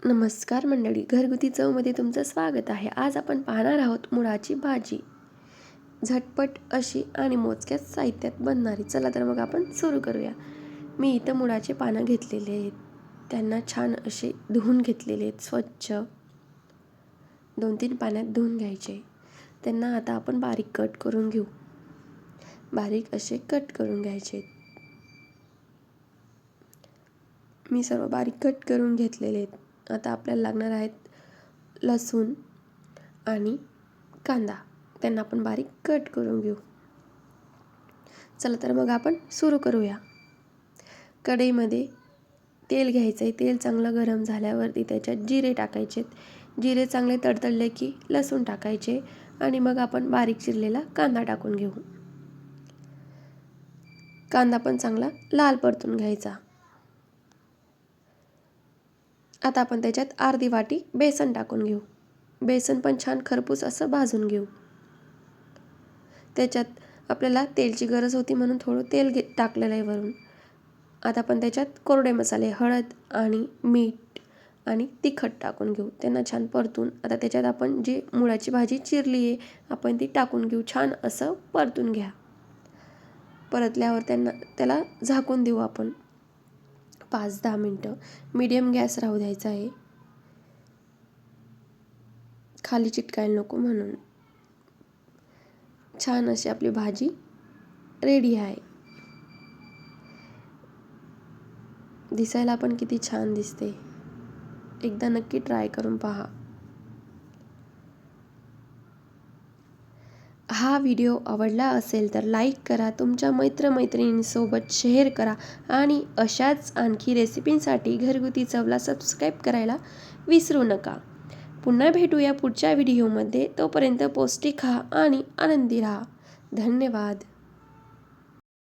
नमस्कार मंडळी, घरगुती चवमध्ये तुमचं स्वागत आहे. आज आपण पाहणार आहोत मुळाची भाजी. झटपट अशी आणि मोजक्यात साहित्यात बनणारी. चला तर मग आपण सुरू करूया. मी इथं मुळाचे पानं घेतलेले आहेत. त्यांना छान असे धुवून घेतलेले आहेत स्वच्छ. 2-3 पाण्यात धुवून घ्यायचे. त्यांना आता आपण बारीक कट करून घेऊ. बारीक असे कट करून घ्यायचे. मी सर्व बारीक कट करून घेतलेले आहेत. आता आपल्याला लागणार आहेत लसूण आणि कांदा. त्यांना आपण बारीक कट करून घेऊ. चला तर मग आपण सुरू करूया. कढईमध्ये तेल घ्यायचं आहे. तेल चांगलं गरम झाल्यावरती त्याच्यात जिरे टाकायचे. जिरे चांगले तडतडले की लसूण टाकायचे आणि मग आपण बारीक चिरलेला कांदा टाकून घेऊ. कांदा पण चांगला लाल परतून घ्यायचा. आता आपण त्याच्यात अर्धी वाटी बेसन टाकून घेऊ. बेसन पण छान खरपूस असं भाजून घेऊ. त्याच्यात आपल्याला तेलची गरज होती म्हणून थोडं तेल टाकलेलं आहे वरून. आता आपण त्याच्यात कोरडे मसाले, हळद आणि मीठ आणि तिखट टाकून घेऊ. त्यांना छान परतून आता त्याच्यात आपण जी मुळाची भाजी चिरली आहे आपण ती टाकून घेऊ. छान असं परतून घ्या. परतल्यावर त्याला झाकून देऊ आपण 5-10 मिनटं. मीडियम गॅस राहू द्यायचा आहे, खाली चिटकायला नको म्हणून. छान अशी आपली भाजी रेडी आहे. दिसायला पण किती छान दिसते. एकदा नक्की ट्राय करून पहा. हा व्हिडिओ आवडला असेल तर लाईक करा, तुमच्या मित्रमैत्रिणींसोबत शेअर करा आणि अशाच आणखी रेसिपींसाठी घरगुती चवला सबस्क्राईब करायला विसरू नका. पुन्हा भेटूया पुढच्या व्हिडिओमध्ये. तोपर्यंत पौष्टिक खा आणि आनंदी राहा. धन्यवाद.